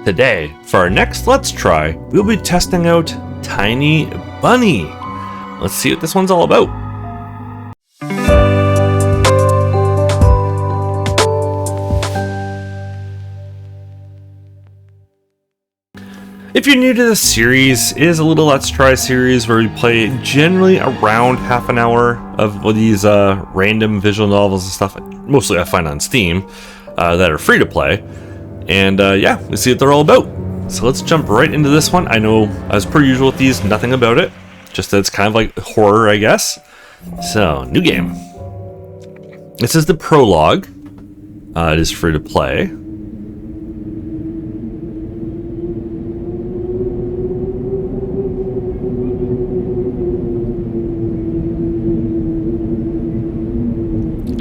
Today, for our next Let's Try, we'll be testing out Tiny Bunny. Let's see what this one's all about. If you're new to the series, it is a little Let's Try series where we play generally around half an hour of these random visual novels and stuff, mostly I find on Steam, that are free to play. And yeah, we see what they're all about. So let's jump right into this one. I know, as per usual with these, nothing about it, just that it's kind of like horror, I guess. So, new game. This is the prologue. It is free to play.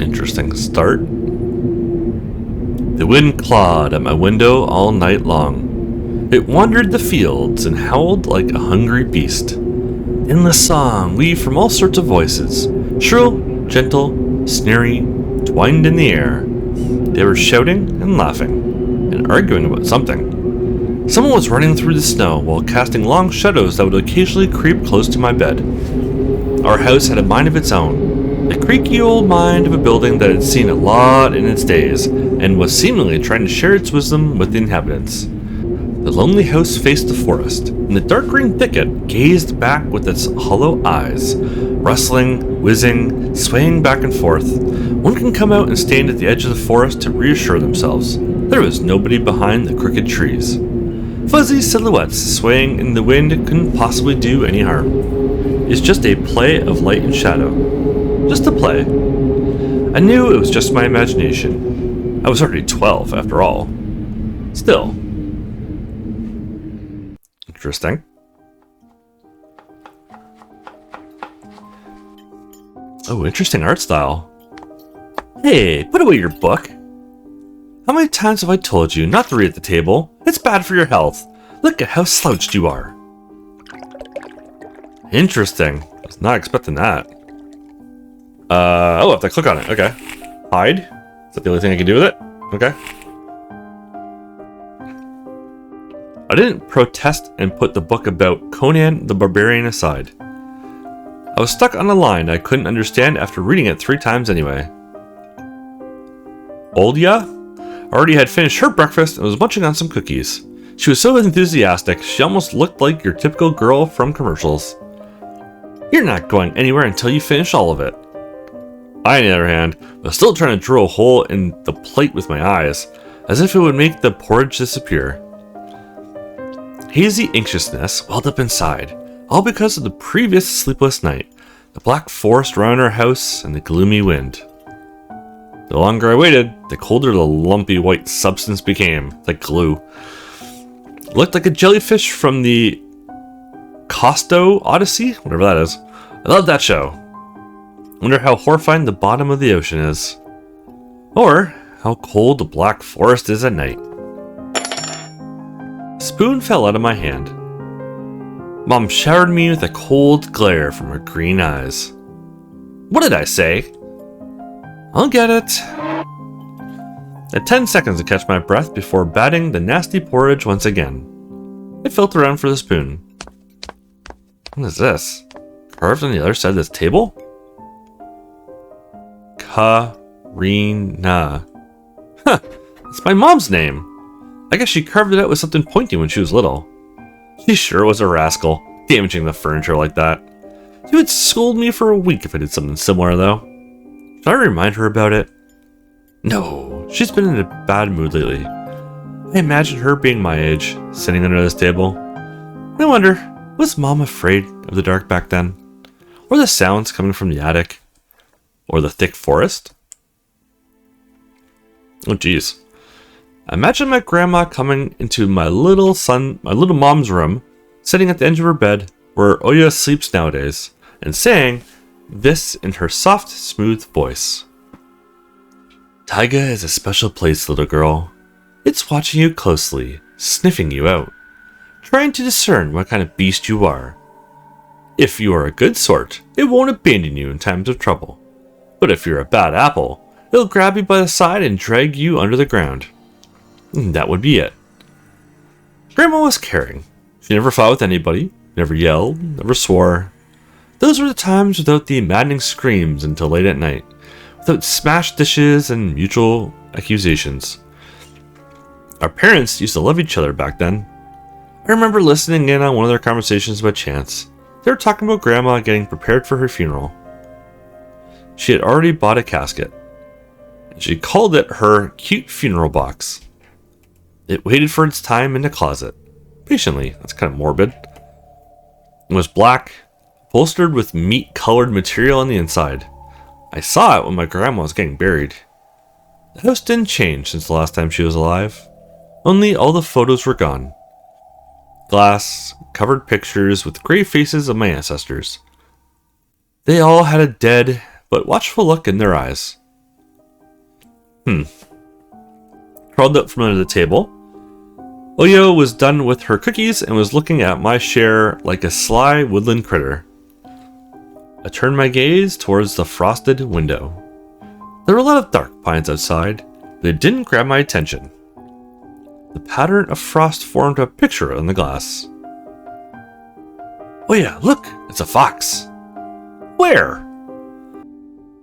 Interesting start. The wind clawed at my window all night long. It wandered the fields and howled like a hungry beast. Endless song weaved from all sorts of voices, shrill, gentle, sneering, twined in the air. They were shouting and laughing, and arguing about something. Someone was running through the snow while casting long shadows that would occasionally creep close to my bed. Our house had a mind of its own. The creaky old mind of a building that had seen a lot in its days, and was seemingly trying to share its wisdom with the inhabitants. The lonely house faced the forest, and the dark green thicket gazed back with its hollow eyes, rustling, whizzing, swaying back and forth. One can come out and stand at the edge of the forest to reassure themselves there was nobody behind the crooked trees. Fuzzy silhouettes swaying in the wind couldn't possibly do any harm. It's just a play of light and shadow. Just a play. I knew it was just my imagination. I was already 12, after all. Still. Interesting. Oh, interesting art style. Hey, put away your book. How many times have I told you not to read at the table? It's bad for your health. Look at how slouched you are. Interesting. I was not expecting that. Oh, I have to click on it. Okay. Hide. Is that the only thing I can do with it? Okay. I didn't protest and put the book about Conan the Barbarian aside. I was stuck on a line I couldn't understand after reading it 3 times anyway. Olya already had finished her breakfast and was munching on some cookies. She was so enthusiastic, she almost looked like your typical girl from commercials. You're not going anywhere until you finish all of it. I, on the other hand, was still trying to drill a hole in the plate with my eyes, as if it would make the porridge disappear. Hazy anxiousness welled up inside, all because of the previous sleepless night, the black forest around our house, and the gloomy wind. The longer I waited, the colder the lumpy white substance became, like glue. It looked like a jellyfish from the Costo Odyssey, whatever that is. I love that show. Wonder how horrifying the bottom of the ocean is. Or how cold the black forest is at night. A spoon fell out of my hand. Mom showered me with a cold glare from her green eyes. What did I say? I'll get it. I had 10 seconds to catch my breath before batting the nasty porridge once again. I felt around for the spoon. What is this? Carved on the other side of this table? Karina. Huh, it's my mom's name. I guess she carved it out with something pointy when she was little. She sure was a rascal, damaging the furniture like that. She would scold me for a week if I did something similar, though. Should I remind her about it? No, she's been in a bad mood lately. I imagine her being my age, sitting under this table. I wonder, was Mom afraid of the dark back then? Or the sounds coming from the attic? Or the thick forest? Oh geez. Imagine my grandma coming into my little mom's room, sitting at the edge of her bed, where Oya sleeps nowadays, and saying this in her soft, smooth voice. Taiga is a special place, little girl. It's watching you closely, sniffing you out, trying to discern what kind of beast you are. If you are a good sort, it won't abandon you in times of trouble. But if you're a bad apple, it'll grab you by the side and drag you under the ground. And that would be it. Grandma was caring. She never fought with anybody, never yelled, never swore. Those were the times without the maddening screams until late at night, without smashed dishes and mutual accusations. Our parents used to love each other back then. I remember listening in on one of their conversations by chance. They were talking about Grandma getting prepared for her funeral. She had already bought a casket, and she called it her cute funeral box. It waited for its time in the closet, patiently. That's kind of morbid. It was black, upholstered with meat-colored material on the inside. I saw it when my grandma was getting buried. The house didn't change since the last time she was alive. Only all the photos were gone. Glass, covered pictures with gray faces of my ancestors. They all had a dead but watchful look in their eyes. Crawled up from under the table. Oyo was done with her cookies and was looking at my share like a sly woodland critter. I turned my gaze towards the frosted window. There were a lot of dark pines outside, but it didn't grab my attention. The pattern of frost formed a picture on the glass. Oh yeah, look, it's a fox. Where?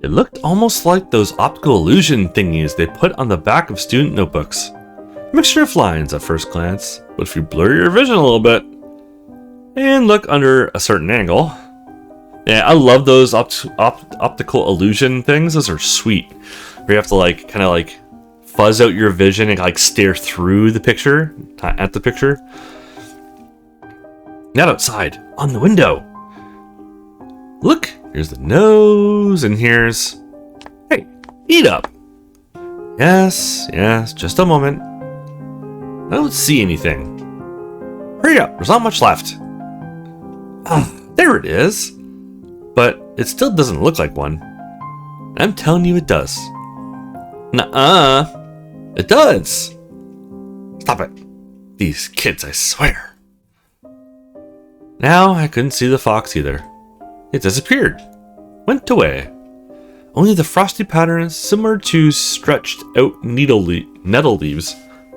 It looked almost like those optical illusion thingies they put on the back of student notebooks. A mixture of lines at first glance, but if you blur your vision a little bit and look under a certain angle. Yeah, I love those optical illusion things. Those are sweet. Where you have to kind of fuzz out your vision and stare through the picture, at the picture. Not outside, on the window. Look, here's the nose, and here's... Hey, eat up. Yes, just a moment. I don't see anything. Hurry up, there's not much left. Ah, there it is. But it still doesn't look like one. I'm telling you it does. Nuh-uh. It does. Stop it. These kids, I swear. Now I couldn't see the fox either. It disappeared. Went away. Only the frosty patterns, similar to stretched out nettle leaves,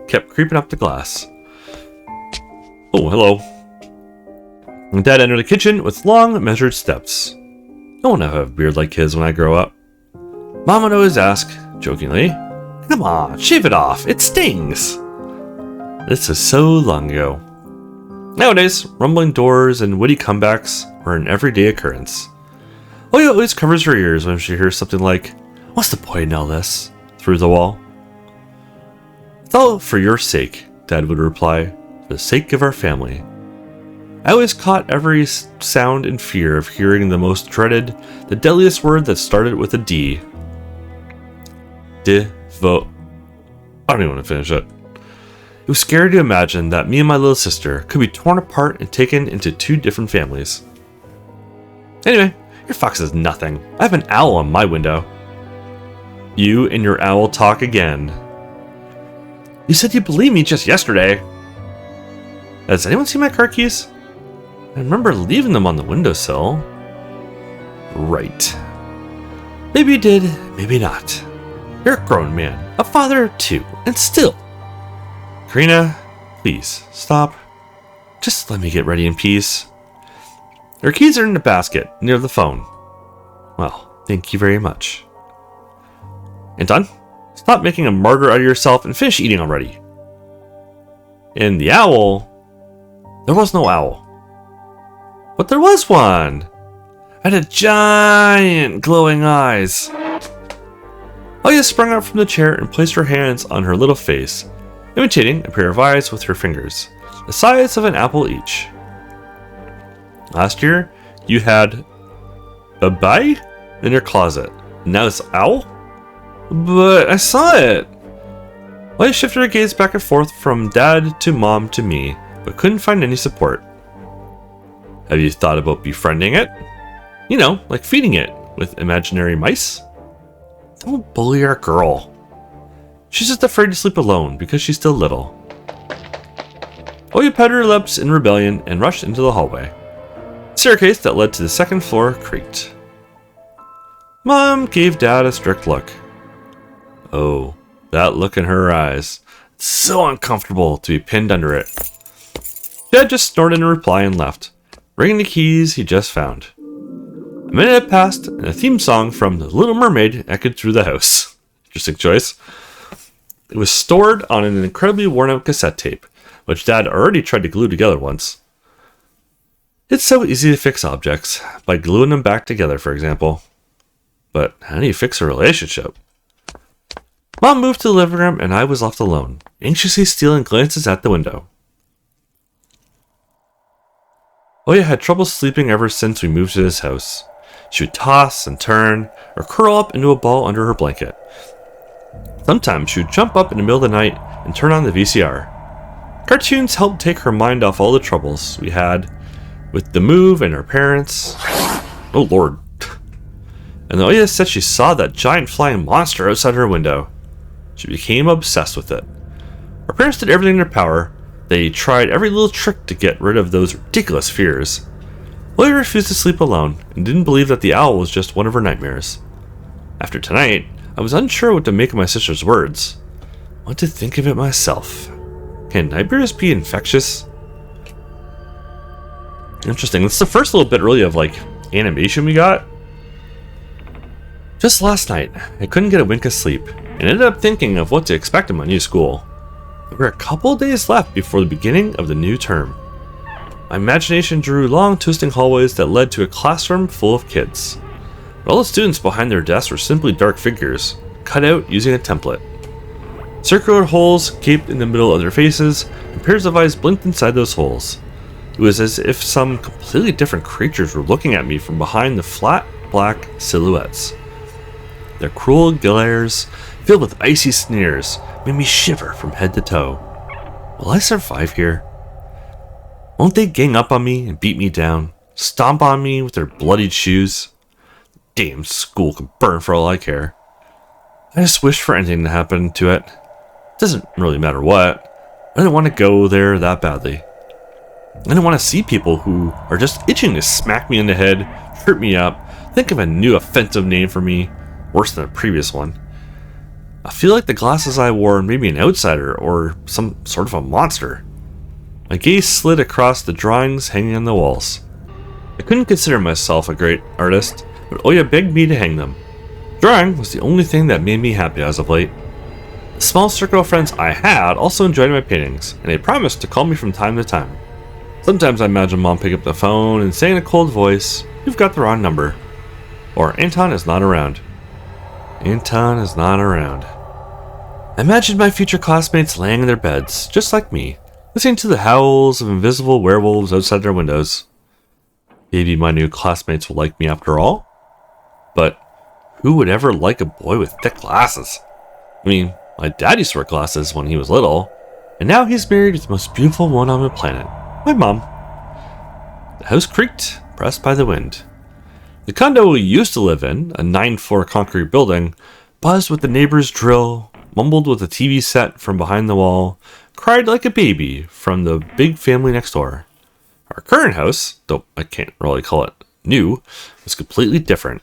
kept creeping up the glass. Oh, hello. Dad entered the kitchen with long, measured steps. I want to have a beard like his when I grow up. Mom would always ask, jokingly, "Come on, shave it off, it stings." This is so long ago. Nowadays, rumbling doors and witty comebacks are an everyday occurrence. Oyo always covers her ears when she hears something like, "What's the point in all this?" through the wall. "It's all for your sake," Dad would reply, "for the sake of our family." I always caught every sound in fear of hearing the most dreaded, the deadliest word that started with a D. Devo. I don't even want to finish it. It was scary to imagine that me and my little sister could be torn apart and taken into two different families. Anyway, your fox is nothing. I have an owl on my window. You and your owl talk again. You said you believed me just yesterday. Has anyone seen my car keys? I remember leaving them on the windowsill. Right. Maybe you did, maybe not. You're a grown man, a father too, and still. Karina, please, stop. Just let me get ready in peace. Your keys are in the basket, near the phone. Well, thank you very much. Anton, stop making a martyr out of yourself and finish eating already. And the owl... There was no owl. But there was one! It had giant glowing eyes. Oya sprung up from the chair and placed her hands on her little face, imitating a pair of eyes with her fingers, the size of an apple each. Last year, you had Babai in your closet. Now it's owl? But I saw it! Oya shifted her gaze back and forth from Dad to Mom to me, but couldn't find any support. Have you thought about befriending it? You know, like feeding it with imaginary mice? Don't bully our girl. She's just afraid to sleep alone because she's still little. Oya patted her lips in rebellion and rushed into the hallway. The staircase that led to the second floor creaked. Mom gave Dad a strict look. Oh, that look in her eyes. It's so uncomfortable to be pinned under it. Dad just snorted in reply and left, ringing the keys he just found. A minute had passed, and a theme song from The Little Mermaid echoed through the house. Interesting choice. It was stored on an incredibly worn-out cassette tape, which Dad already tried to glue together once. It's so easy to fix objects, by gluing them back together, for example. But how do you fix a relationship? Mom moved to the living room, and I was left alone, anxiously stealing glances at the window. Oya had trouble sleeping ever since we moved to this house. She would toss and turn, or curl up into a ball under her blanket. Sometimes she would jump up in the middle of the night and turn on the VCR. Cartoons helped take her mind off all the troubles we had with the move and her parents. Oh lord. And Oya said she saw that giant flying monster outside her window. She became obsessed with it. Her parents did everything in their power. They tried every little trick to get rid of those ridiculous fears. Oya refused to sleep alone and didn't believe that the owl was just one of her nightmares. After tonight, I was unsure what to make of my sister's words. What to think of it myself. Can nightmares be infectious? Interesting. This is the first little bit really of animation we got. Just last night, I couldn't get a wink of sleep and ended up thinking of what to expect in my new school. There were a couple days left before the beginning of the new term. My imagination drew long twisting hallways that led to a classroom full of kids. But all the students behind their desks were simply dark figures, cut out using a template. Circular holes gaped in the middle of their faces, and pairs of eyes blinked inside those holes. It was as if some completely different creatures were looking at me from behind the flat, black silhouettes. Their cruel glares, filled with icy sneers, made me shiver from head to toe. Will I survive here? Won't they gang up on me and beat me down, stomp on me with their bloodied shoes? Damn school can burn for all I care. I just wish for anything to happen to it. Doesn't really matter what. I didn't want to go there that badly. I didn't want to see people who are just itching to smack me in the head, hurt me up, think of a new offensive name for me, worse than the previous one. I feel like the glasses I wore made me an outsider or some sort of a monster. My gaze slid across the drawings hanging on the walls. I couldn't consider myself a great artist, but Oya begged me to hang them. Drawing was the only thing that made me happy as of late. The small circle of friends I had also enjoyed my paintings, and they promised to call me from time to time. Sometimes I imagine Mom picking up the phone and saying in a cold voice, "You've got the wrong number." Or, "Anton is not around." Anton is not around. I imagined my future classmates laying in their beds, just like me, listening to the howls of invisible werewolves outside their windows. Maybe my new classmates will like me after all? But who would ever like a boy with thick glasses? I mean, my dad used to wear glasses when he was little, and now he's married to the most beautiful one on the planet, my mom. The house creaked, pressed by the wind. The condo we used to live in, a 9-floor concrete building, buzzed with the neighbor's drill, mumbled with a TV set from behind the wall, cried like a baby from the big family next door. Our current house, though I can't really call it new, was completely different.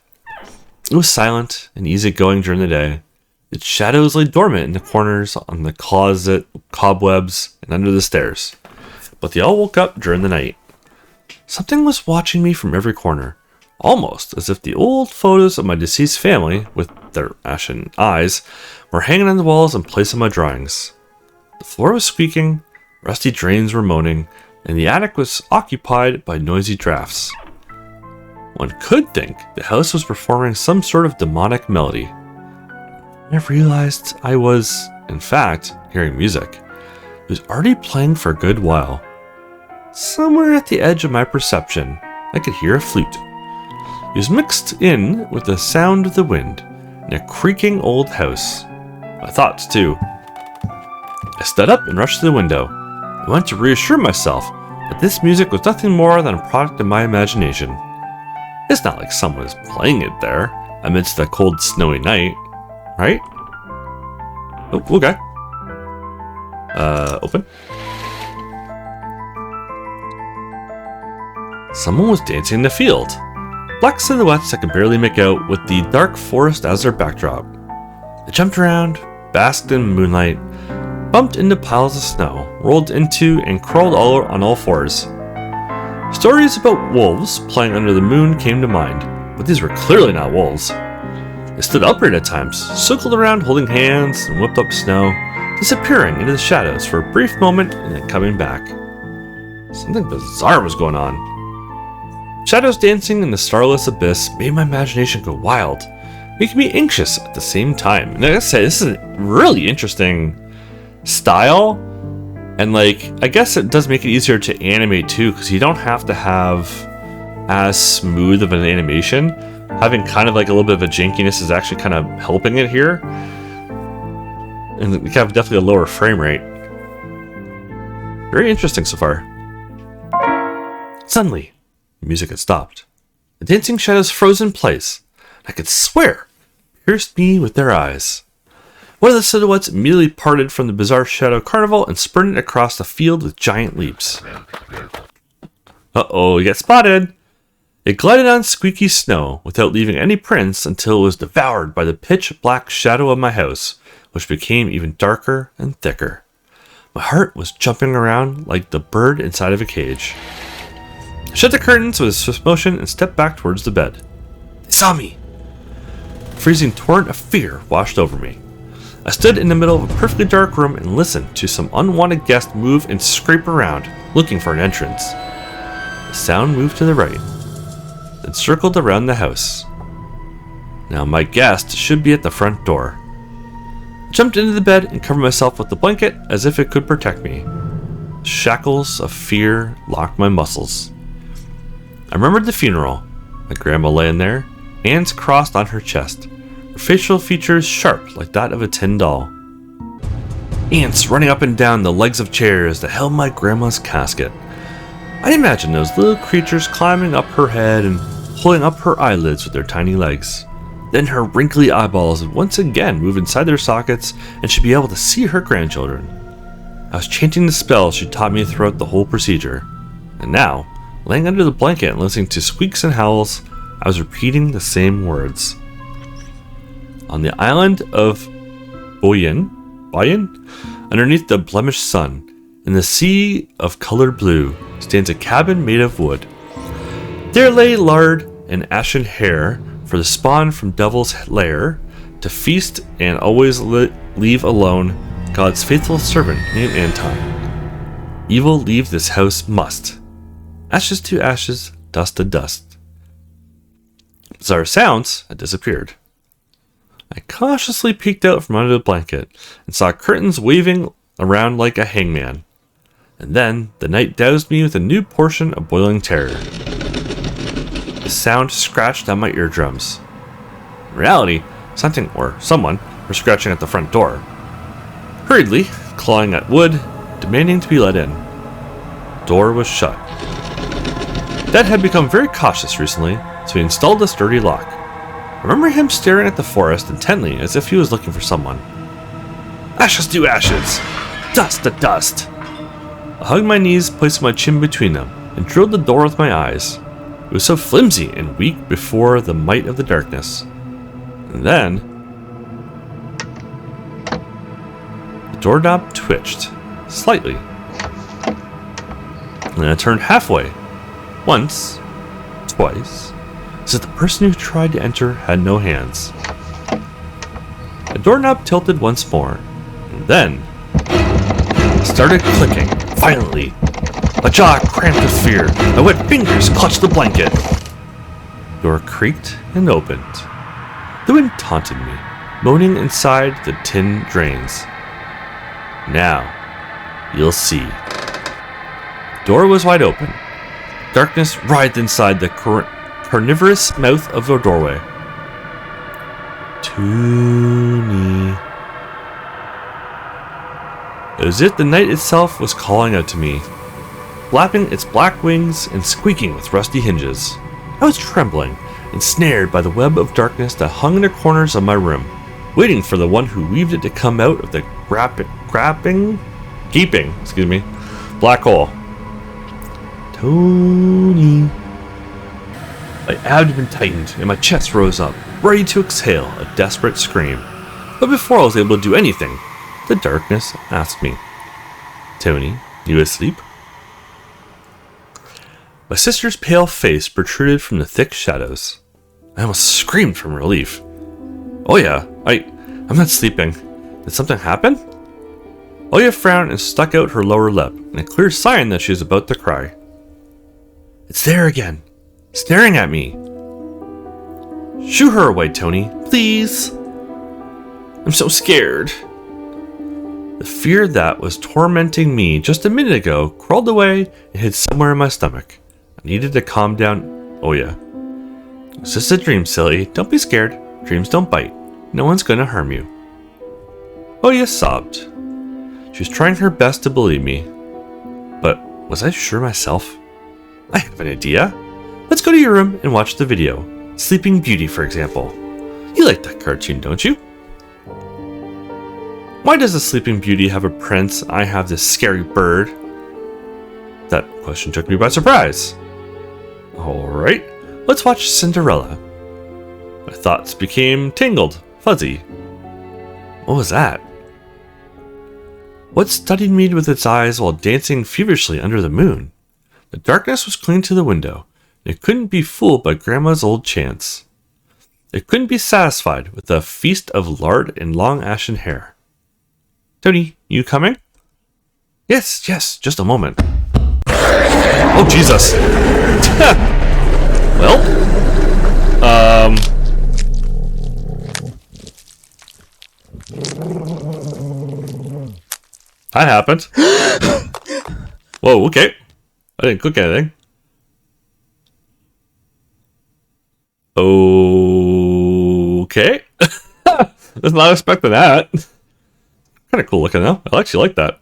It was silent and easygoing during the day. Its shadows lay dormant in the corners, on the closet, cobwebs, and under the stairs. But they all woke up during the night. Something was watching me from every corner, almost as if the old photos of my deceased family, with their ashen eyes, were hanging on the walls in place of my drawings. The floor was squeaking, rusty drains were moaning, and the attic was occupied by noisy drafts. One could think the house was performing some sort of demonic melody. I realized I was, in fact, hearing music. It was already playing for a good while. Somewhere at the edge of my perception, I could hear a flute. It was mixed in with the sound of the wind in a creaking old house. My thoughts, too. I stood up and rushed to the window. I wanted to reassure myself that this music was nothing more than a product of my imagination. It's not like someone is playing it there amidst a cold, snowy night, right? Oh, okay. Open. Someone was dancing in the field. Black silhouettes I could barely make out with the dark forest as their backdrop. They jumped around, basked in moonlight, bumped into piles of snow, rolled into and crawled on all fours. Stories about wolves playing under the moon came to mind, but these were clearly not wolves. They stood upright at times, circled around holding hands and whipped up snow, disappearing into the shadows for a brief moment and then coming back. Something bizarre was going on. Shadows dancing in the starless abyss made my imagination go wild, making me anxious at the same time. And like I said, this is a really interesting style, and I guess it does make it easier to animate too, because you don't have to have as smooth of an animation. Having kind of a little bit of a jankiness is actually kind of helping it here, and we have definitely a lower frame rate. Very interesting so far. Suddenly, the music had stopped. The dancing shadows froze in place. I could swear pierced me with their eyes. One of the silhouettes immediately parted from the bizarre shadow carnival and sprinted across the field with giant leaps. Uh-oh, you got spotted! It glided on squeaky snow without leaving any prints until it was devoured by the pitch-black shadow of my house, which became even darker and thicker. My heart was jumping around like the bird inside of a cage. I shut the curtains with a swift motion and stepped back towards the bed. They saw me! A freezing torrent of fear washed over me. I stood in the middle of a perfectly dark room and listened to some unwanted guest move and scrape around, looking for an entrance. The sound moved to the right, then circled around the house. Now my guest should be at the front door. I jumped into the bed and covered myself with the blanket as if it could protect me. Shackles of fear locked my muscles. I remembered the funeral. My grandma laying there, hands crossed on her chest, her facial features sharp like that of a tin doll. Ants running up and down the legs of chairs that held my grandma's casket. I imagined those little creatures climbing up her head and pulling up her eyelids with their tiny legs. Then her wrinkly eyeballs would once again move inside their sockets and she'd be able to see her grandchildren. I was chanting the spells she taught me throughout the whole procedure. And now, laying under the blanket and listening to squeaks and howls, I was repeating the same words. On the island of Boyan, underneath the blemished sun, in the sea of colored blue, stands a cabin made of wood. There lay lard and ashen hair for the spawn from Devil's lair to feast and always leave alone God's faithful servant named Anton. Evil leave this house must. Ashes to ashes, dust to dust. Bizarre sounds had disappeared. I cautiously peeked out from under the blanket and saw curtains waving around like a hangman. And then the night doused me with a new portion of boiling terror. The sound scratched on my eardrums. In reality, something or someone were scratching at the front door. Hurriedly, clawing at wood, demanding to be let in. The door was shut. Dad had become very cautious recently, so he installed a sturdy lock. I remember him staring at the forest intently as if he was looking for someone. Ashes to ashes! Dust to dust! I hugged my knees, placing my chin between them, and drilled the door with my eyes. It was so flimsy and weak before the might of the darkness. And then the doorknob twitched, slightly. And then I turned halfway. Once, twice, as if the person who tried to enter had no hands. The doorknob tilted once more, and then it started clicking violently. My jaw cramped with fear. My wet fingers clutched the blanket. The door creaked and opened. The wind taunted me, moaning inside the tin drains. Now, you'll see. The door was wide open. Darkness writhed inside the carnivorous mouth of the doorway. Toonie. It was as if the night itself was calling out to me, flapping its black wings and squeaking with rusty hinges. I was trembling, ensnared by the web of darkness that hung in the corners of my room, waiting for the one who weaved it to come out of the gaping black hole. Tony. My abdomen tightened and my chest rose up, ready to exhale a desperate scream. But before I was able to do anything, The darkness asked me. Tony, you asleep? My sister's pale face protruded from the thick shadows. I almost screamed from relief. Oh yeah, I'm not sleeping. Did something happen? Oya frowned and stuck out her lower lip, in a clear sign that she was about to cry. It's there again, staring at me. Shoo her away, Tony, please. I'm so scared. The fear that was tormenting me just a minute ago crawled away and hid somewhere in my stomach. I needed to calm down Oya. It's just a dream, silly. Don't be scared. Dreams don't bite. No one's gonna harm you. Oya sobbed. She was trying her best to believe me. But was I sure myself? I have an idea. Let's go to your room and watch the video. Sleeping Beauty, for example. You like that cartoon, don't you? Why does the Sleeping Beauty have a prince? I have this scary bird. That question took me by surprise. Alright, let's watch Cinderella. My thoughts became tangled, fuzzy. What was that? What studied me with its eyes while dancing feverishly under the moon? The darkness was clinging to the window, and it couldn't be fooled by Grandma's old chants. It couldn't be satisfied with a feast of lard and long ashen hair. Tony, you coming? Yes, just a moment. Oh, Jesus. Well, that happened. Whoa, okay. I didn't cook anything. Okay. Was not expecting that. Kind of cool looking though. I actually like that.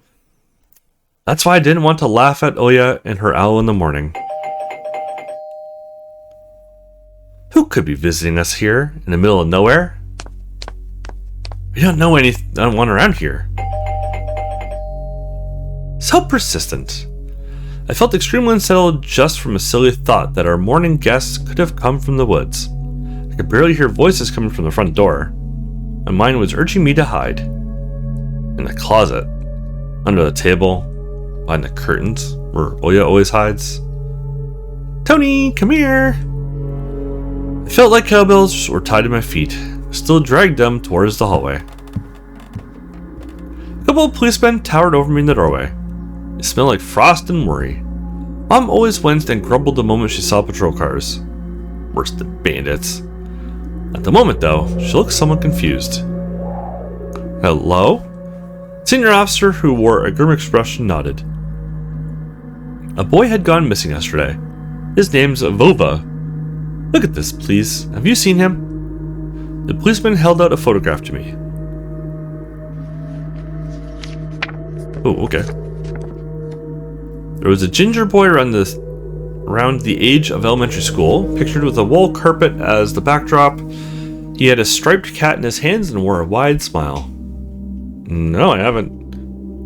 That's why I didn't want to laugh at Oya and her owl in the morning. Who could be visiting us here in the middle of nowhere? We don't know anyone around here. So persistent. I felt extremely unsettled just from a silly thought that our morning guests could have come from the woods. I could barely hear voices coming from the front door. My mind was urging me to hide. In the closet, under the table, behind the curtains, where Oya always hides. Tony, come here! I felt like cowbells were tied to my feet, still dragged them towards the hallway. A couple of policemen towered over me in the doorway. They smelled like frost and worry. Mom always winced and grumbled the moment she saw patrol cars. Worse than bandits. At the moment, though, she looked somewhat confused. Hello? Senior officer who wore a grim expression nodded. A boy had gone missing yesterday. His name's Vova. Look at this, please. Have you seen him? The policeman held out a photograph to me. Oh, okay. There was a ginger boy around the age of elementary school, pictured with a wool carpet as the backdrop. He had a striped cat in his hands and wore a wide smile. No, I haven't.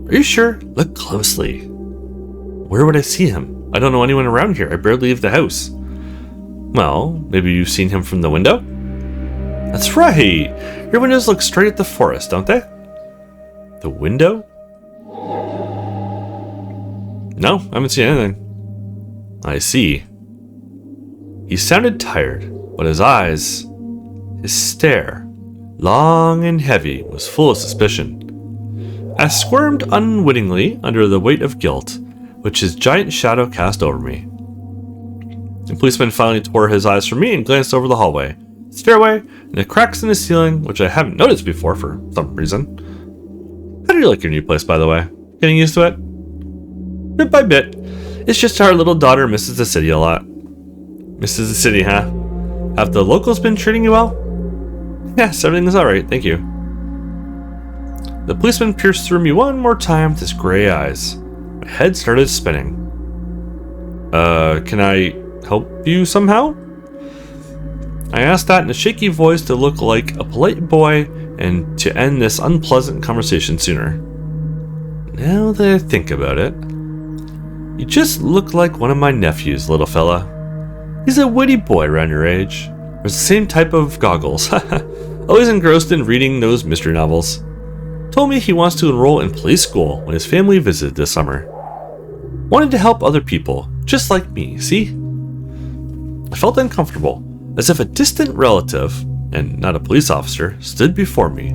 Are you sure? Look closely. Where would I see him? I don't know anyone around here. I barely leave the house. Well, maybe you've seen him from the window? That's right. Your windows look straight at the forest, don't they? The window? No, I haven't seen anything. I see. He sounded tired, but his eyes, his stare, long and heavy, was full of suspicion. I squirmed unwittingly under the weight of guilt, which his giant shadow cast over me. The policeman finally tore his eyes from me and glanced over the hallway, stairway, and the cracks in the ceiling, which I haven't noticed before for some reason. How do you like your new place, by the way? Getting used to it? Bit by bit. It's just our little daughter misses the city a lot. Misses the city, huh? Have the locals been treating you well? Yes, everything's alright, thank you. The policeman pierced through me one more time with his gray eyes. My head started spinning. Can I help you somehow? I asked that in a shaky voice to look like a polite boy and to end this unpleasant conversation sooner. Now that I think about it, you just look like one of my nephews, little fella. He's a witty boy around your age. Wears the same type of goggles. Always engrossed in reading those mystery novels. told me he wants to enroll in police school when his family visited this summer. Wanted to help other people, just like me, see? I felt uncomfortable, as if a distant relative, and not a police officer, stood before me.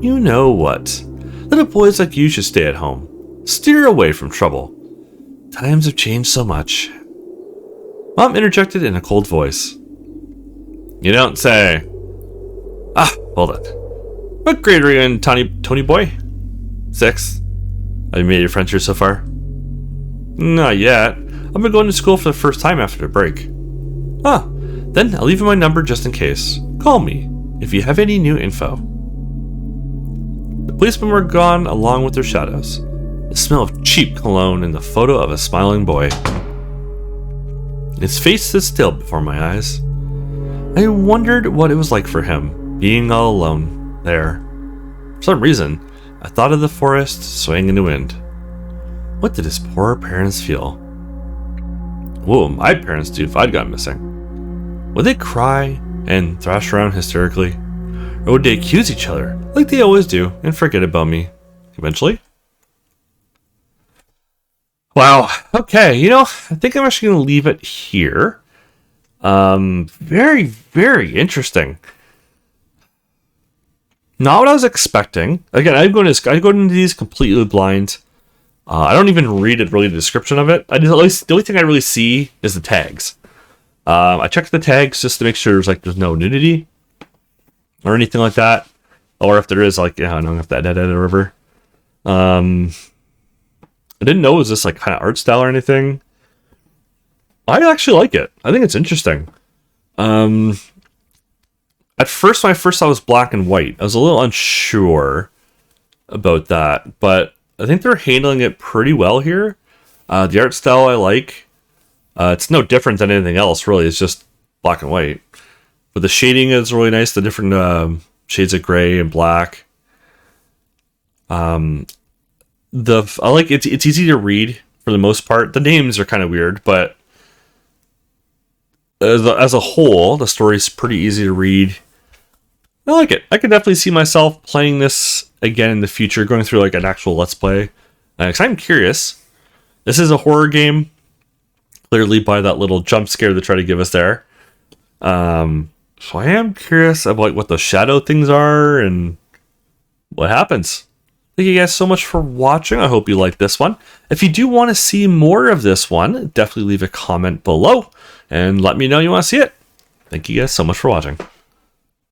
You know what? Little boys like you should stay at home. Steer away from trouble. Times have changed so much. Mom interjected in a cold voice. You don't say. Hold on. What grade are you in, Tony boy? 6. Have you made your friends here so far? Not yet. I've been going to school for the first time after the break. Then I'll leave you my number just in case. Call me if you have any new info. The policemen were gone along with their shadows. The smell of cheap cologne and the photo of a smiling boy. His face stood still before my eyes. I wondered what it was like for him, being all alone there. For some reason, I thought of the forest swaying in the wind. What did his poor parents feel? What would my parents do if I'd gone missing? Would they cry and thrash around hysterically? Or would they accuse each other, like they always do, and forget about me eventually? Wow. Okay, I think I'm actually going to leave it here. Very, very interesting. Not what I was expecting. Again, I go into these completely blind. I don't even read the description of it. The only thing I really see is the tags. I checked the tags just to make sure there's no nudity or anything like that, or if there is, I don't have to edit a river. I didn't know it was this kind of art style or anything. I actually like it. I think it's interesting. At first, when I first saw it was black and white, I was a little unsure about that, but I think they're handling it pretty well here. The art style I like. It's no different than anything else, really. It's just black and white. But the shading is really nice. The different shades of gray and black. I like it's easy to read for the most part. The names are kind of weird, but as a whole, the story's pretty easy to read. I like it. I could definitely see myself playing this again in the future, going through an actual Let's Play. Because I'm curious. This is a horror game. Clearly by that little jump scare they try to give us there. So I am curious about what the shadow things are and what happens. Thank you guys so much for watching. I hope you liked this one. If you do want to see more of this one, definitely leave a comment below and let me know you want to see it. Thank you guys so much for watching.